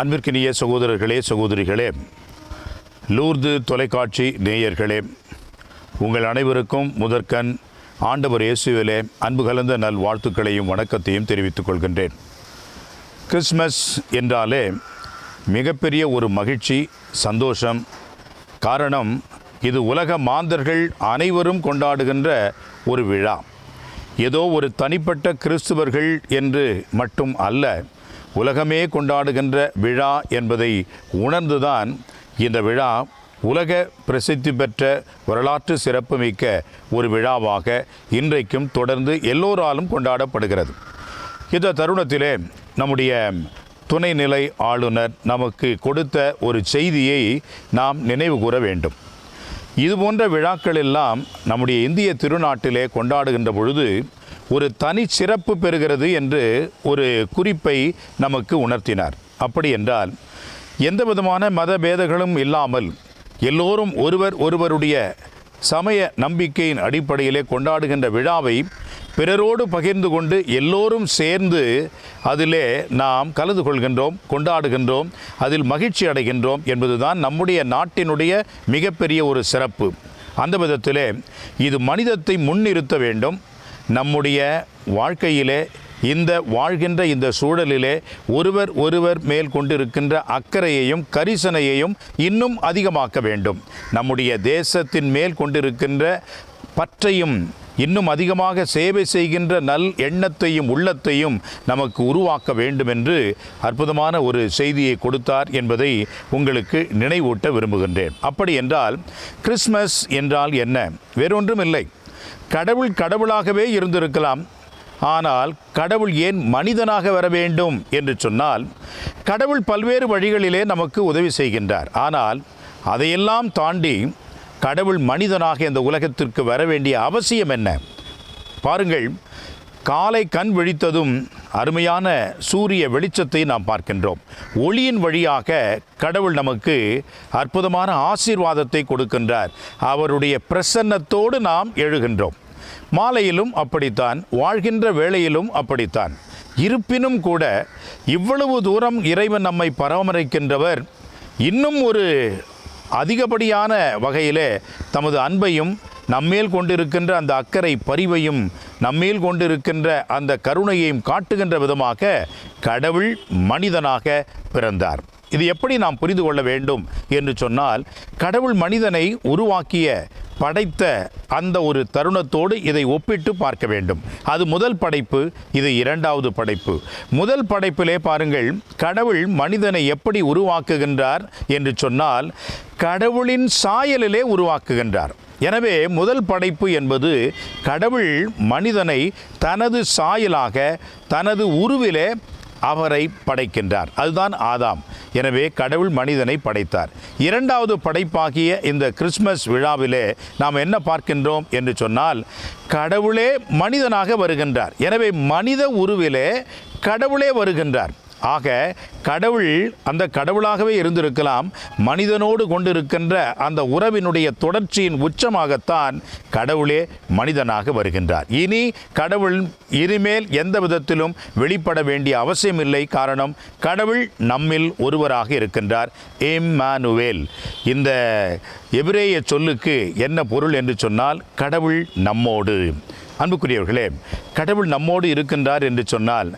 அன்பிற்கினிய சகோதரர்களே, சகோதரிகளே, லூர்து தொலைக்காட்சி நேயர்களே, உங்கள் அனைவருக்கும் முதற்கண் ஆண்டவர் இயேசுவிலே அன்பு கலந்த நல் வாழ்த்துக்களையும் வணக்கத்தையும் தெரிவித்துக் கொள்கின்றேன். கிறிஸ்மஸ் என்றாலே மிகப்பெரிய ஒரு மகிழ்ச்சி, சந்தோஷம். காரணம், இது உலக மாந்தர்கள் அனைவரும் கொண்டாடுகின்ற ஒரு விழா. ஏதோ ஒரு தனிப்பட்ட கிறிஸ்துவர்கள் என்று மட்டும் அல்ல, உலகமே கொண்டாடுகின்ற விழா என்பதை உணர்ந்துதான் இந்த விழா உலக பிரசித்தி பெற்ற வரலாற்று சிறப்புமிக்க ஒரு விழாவாக இன்றைக்கும் தொடர்ந்து எல்லோராலும் கொண்டாடப்படுகிறது. இந்த தருணத்திலே நம்முடைய துணைநிலை ஆளுநர் நமக்கு கொடுத்த ஒரு செய்தியை நாம் நினைவு கூற வேண்டும். இதுபோன்ற விழாக்கள் எல்லாம் நம்முடைய இந்திய திருநாட்டிலே கொண்டாடுகின்ற பொழுது ஒரு தனி சிறப்பு பெறுகிறது என்று ஒரு குறிப்பை நமக்கு உணர்த்தினார். அப்படி என்றால், எந்த விதமான மத பேதங்களும் இல்லாமல் எல்லோரும் ஒருவருடைய சமய நம்பிக்கையின் அடிப்படையிலே கொண்டாடுகின்ற விழாவை பிறரோடு பகிர்ந்து கொண்டு எல்லோரும் சேர்ந்து அதிலே நாம் கலந்து கொள்கின்றோம், கொண்டாடுகின்றோம், அதில் மகிழ்ச்சி அடைகின்றோம் என்பதுதான் நம்முடைய நாட்டினுடைய மிகப்பெரிய ஒரு சிறப்பு. அந்த விதத்திலே இது மனிதத்தை முன்னிறுத்த வேண்டும். நம்முடைய வாழ்க்கையிலே வாழ்கின்ற இந்த சூழலிலே ஒருவர் மேல் கொண்டிருக்கின்ற அக்கறையையும் கரிசனையையும் இன்னும் அதிகமாக்க வேண்டும். நம்முடைய தேசத்தின் மேல் கொண்டிருக்கின்ற பற்றையும் இன்னும் அதிகமாக சேவை செய்கின்ற நல் எண்ணத்தையும் உள்ளத்தையும் நமக்கு உருவாக்க வேண்டும் என்று அற்புதமான ஒரு செய்தியை கொடுத்தார் என்பதை உங்களுக்கு நினைவூட்ட விரும்புகின்றேன். அப்படி என்றால், கிறிஸ்மஸ் என்றால் என்ன? வேறொன்றும் இல்லை. கடவுளாகவே இருந்திருக்கலாம். ஆனால் கடவுள் ஏன் மனிதனாக வர வேண்டும் என்று சொன்னால், கடவுள் பல்வேறு வழிகளிலே நமக்கு உதவி செய்கின்றார். ஆனால் அதையெல்லாம் தாண்டி கடவுள் மனிதனாக இந்த உலகத்திற்கு வர வேண்டிய அவசியம் என்ன? பாருங்கள், காலை கண் விழித்ததும் அருமையான சூரிய வெளிச்சத்தை நாம் பார்க்கின்றோம். ஒளியின் வழியாக கடவுள் நமக்கு அற்புதமான ஆசீர்வாதத்தை கொடுக்கின்றார். அவருடைய பிரசன்னத்தோடு நாம் எழுகின்றோம். மாலையிலும் அப்படித்தான், வாழ்கின்ற வேளையிலும் அப்படித்தான். இருப்பினும் கூட இவ்வளவு தூரம் இறைவன் நம்மை பராமரிக்கின்றவர் இன்னும் ஒரு அதிகப்படியான வகையிலே தமது அன்பையும், நம்மேல் கொண்டிருக்கின்ற அந்த அக்கறை பரிவையும், நம்மேல் கொண்டிருக்கின்ற அந்த கருணையையும் காட்டுகின்ற விதமாக கடவுள் மனிதனாக பிறந்தார். இது எப்படி நாம் புரிந்து கொள்ள வேண்டும் என்று சொன்னால், கடவுள் மனிதனை படைத்த அந்த ஒரு தருணத்தோடு இதை ஒப்பிட்டு பார்க்க வேண்டும். அது முதல் படைப்பு, இது இரண்டாவது படைப்பு. முதல் படைப்பிலே பாருங்கள், கடவுள் மனிதனை எப்படி உருவாக்குகின்றார் என்று சொன்னால், கடவுளின் சாயலிலே உருவாக்குகின்றார். எனவே முதல் படைப்பு என்பது கடவுள் மனிதனை தனது சாயலாக, தனது உருவிலே அவரை படைக்கின்றார். அதுதான் ஆதாம். எனவே கடவுள் மனிதனை படைத்தார். இரண்டாவது படைப்பாகிய இந்த கிறிஸ்மஸ் விழாவிலே நாம் என்ன பார்க்கின்றோம் என்று சொன்னால், கடவுளே மனிதனாக வருகின்றார். எனவே மனித உருவிலே கடவுளே வருகின்றார். ஆக கடவுள் அந்த கடவுளாகவே இருந்திருக்கலாம். மனிதனோடு கொண்டிருக்கின்ற அந்த உறவினுடைய தொடர்ச்சியின் உச்சமாகத்தான் கடவுளே மனிதனாக வருகின்றார். இனி கடவுள் இனிமேல் எந்த விதத்திலும் வெளிப்பட வேண்டிய அவசியமில்லை. காரணம், கடவுள் நம்மில் ஒருவராக இருக்கின்றார். இம்மானுவேல். இந்த எபிரேய சொல்லுக்கு என்ன பொருள் என்று சொன்னால், கடவுள் நம்மோடு. அன்புக்குரியவர்களே, கடவுள் நம்மோடு இருக்கின்றார் என்று சொன்னால்,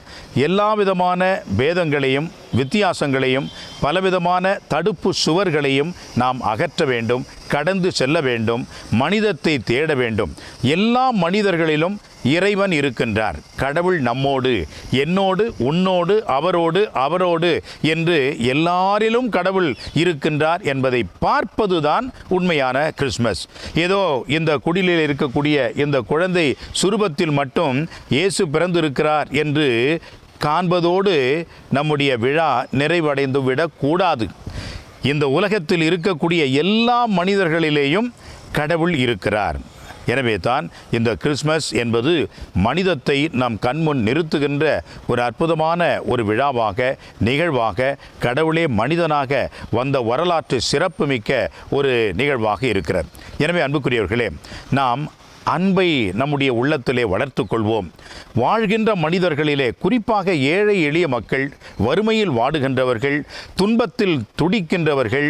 எல்லா விதமான பேதங்களையும், வித்தியாசங்களையும், பலவிதமான தடுப்பு சுவர்களையும் நாம் அகற்ற வேண்டும், கடந்து செல்ல வேண்டும், மனிதத்தை தேட வேண்டும். எல்லா மனிதர்களிலும் இறைவன் இருக்கின்றார். கடவுள் நம்மோடு, என்னோடு, உன்னோடு, அவரோடு என்று எல்லாரிலும் கடவுள் இருக்கின்றார் என்பதை பார்ப்பதுதான் உண்மையான கிறிஸ்மஸ். ஏதோ இந்த குடிலில் இருக்கக்கூடிய இந்த குழந்தை சுரூபத்தில் மட்டும் இயேசு பிறந்திருக்கிறார் என்று காண்பதோடு நம்முடைய விழா நிறைவடைந்து விடக்கூடாது. இந்த உலகத்தில் இருக்கக்கூடிய எல்லா மனிதர்களிலேயும் கடவுள் இருக்கிறார். எனவே தான் இந்த கிறிஸ்மஸ் என்பது மனிதத்தை நம் கண்முன் நிறுத்துகின்ற ஒரு அற்புதமான ஒரு விழாவாக, நிகழ்வாக, கடவுளே மனிதனாக வந்த வரலாற்று சிறப்புமிக்க ஒரு நிகழ்வாக இருக்கிறது. எனவே அன்புக்குரியவர்களே, நாம் அன்பை நம்முடைய உள்ளத்திலே வளர்த்து கொள்வோம். வாழ்கின்ற மனிதர்களிலே குறிப்பாக ஏழை எளிய மக்கள், வறுமையில் வாடுகின்றவர்கள், துன்பத்தில் துடிக்கின்றவர்கள்,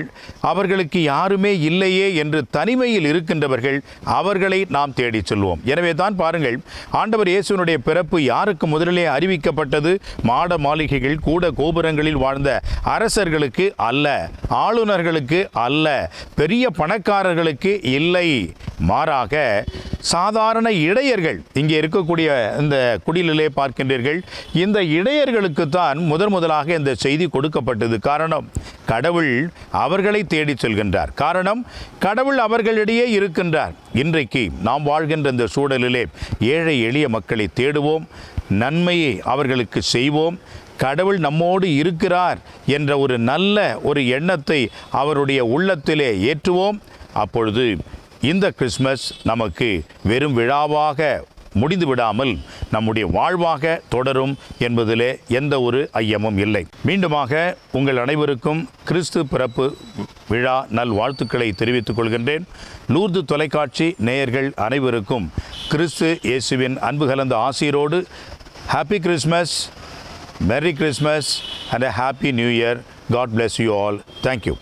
அவர்களுக்கு யாருமே இல்லையே என்று தனிமையில் இருக்கின்றவர்கள், அவர்களை நாம் தேடிச் செல்வோம். எனவே தான் பாருங்கள், ஆண்டவர் இயேசுவினுடைய பிறப்பு யாருக்கு முதலிலே அறிவிக்கப்பட்டது? மாட மாளிகைகள் கூட கோபுரங்களில் வாழ்ந்த அரசர்களுக்கு அல்ல, ஆளுநர்களுக்கு அல்ல, பெரிய பணக்காரர்களுக்கு இல்லை. மாறாக சாதாரண இடையர்கள், இங்கே இருக்கக்கூடிய இந்த குடிலிலே பார்க்கின்றீர்கள், இந்த இடையர்களுக்குத்தான் முதலாக இந்த செய்தி கொடுக்கப்பட்டது. காரணம், கடவுள் அவர்களை தேடி செல்கின்றார். காரணம், கடவுள் அவர்களிடையே இருக்கின்றார். இன்றைக்கு நாம் வாழ்கின்ற இந்த சூழலிலே ஏழை எளிய மக்களை தேடுவோம், நன்மையை அவர்களுக்கு செய்வோம். கடவுள் நம்மோடு இருக்கிறார் என்ற ஒரு நல்ல ஒரு எண்ணத்தை அவருடைய உள்ளத்திலே ஏற்றுவோம். அப்பொழுது இந்த கிறிஸ்மஸ் நமக்கு வெறும் விழாவாக முடிந்து விடாமல் நம்முடைய வாழ்வாக தொடரும் என்பதிலே எந்த ஒரு ஐயமும் இல்லை. மீண்டுமாக உங்கள் அனைவருக்கும் கிறிஸ்து பிறப்பு விழா நல் வாழ்த்துக்களை தெரிவித்துக் கொள்கின்றேன். லூர்து தொலைக்காட்சி நேயர்கள் அனைவருக்கும் கிறிஸ்து இயேசுவின் அன்பு கலந்த ஆசீரோடு happy Christmas, Merry Christmas and a Happy New Year. God bless you all. Thank you.